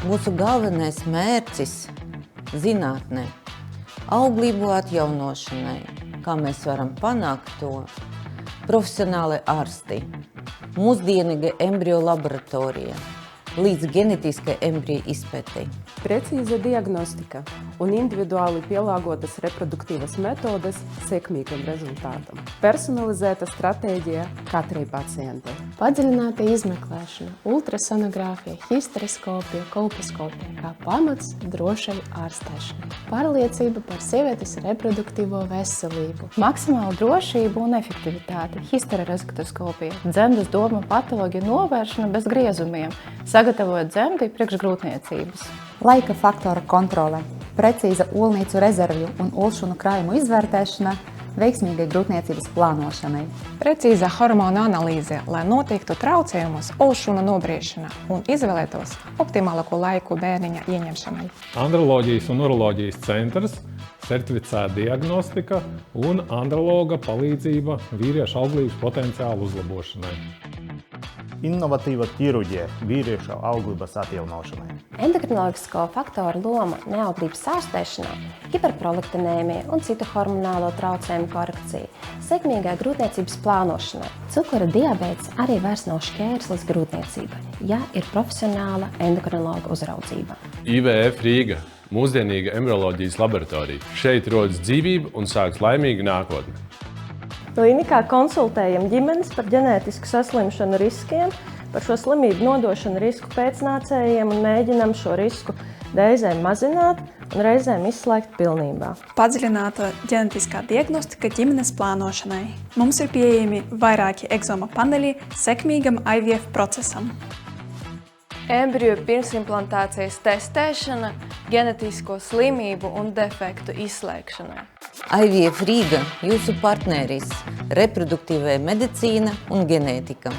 Mūsu galvenais mērķis zinātnē, auglību atjaunošanai, kā mēs varam panākt to, profesionāli ārsti, mūsdienīga embriju laboratorija, līdz genetiskai embriju izpētei. Precīza diagnostika un individuāli pielāgotas reproduktīvas metodes sekmīgam rezultātam. Personalizēta stratēģija katrai pacientei. Padziļināta izmeklēšana, ultrasonogrāfija, histeroskopija, kolposkopija kā pamats drošai ārstēšanai. Pārliecība par sievietes reproduktīvo veselību. Maksimāla drošība un efektivitāte, histeroskopija, dzemdas doma patoloģija novēršana bez griezumiem, sagatavojot dzemdi priekš grūtniecības. Laika faktora kontrole, precīza olnīcu rezervju un olšunu krājumu izvērtēšana, veiksmīgai grūtniecības plānošanai. Precīza hormona analīze, lai notiktu traucējumus olšuna nobriešana un izvēlētos optimālāko laiku bērniņa ieņemšanai. Androloģijas un uroloģijas centrs, certificēta diagnostika un androloga palīdzība vīriešu auglības potenciālu uzlabošanai. Innovatīva ķirurģija vīriešu auglības atjaunošanai. Endokrinoloģisko faktoru loma neauglības ārstēšanā, hiperprolaktinēmija un citu hormonālo traucējumu korekcija, sekmīgai grūtniecības plānošanai. Cukura diabēts arī vairs nav šķērslis grūtniecībai, ja ir profesionāla endokrinologa uzraudzība. IVF Rīga – mūsdienīga embrioloģijas laboratorija. Šeit rodas dzīvība un sāks laimīga nākotne. Klinikā konsultējam ģimenes par ģenētisku saslimšanu riskiem, par šo slimību nodošanu risku pēcnācējiem un mēģinam šo risku reizēm mazināt un reizēm izslēgt pilnībā. Padziļināta ģenētiskā diagnostika ģimenes plānošanai. Mums ir pieejami vairāki egzoma paneļi sekmīgam IVF procesam. Embriju pirmsimplantācijas testēšana, ģenētisko slimību un defektu izslēgšanai. IVF Rīga – jūsu partneris, reproduktīvā medicīna un ģenētika.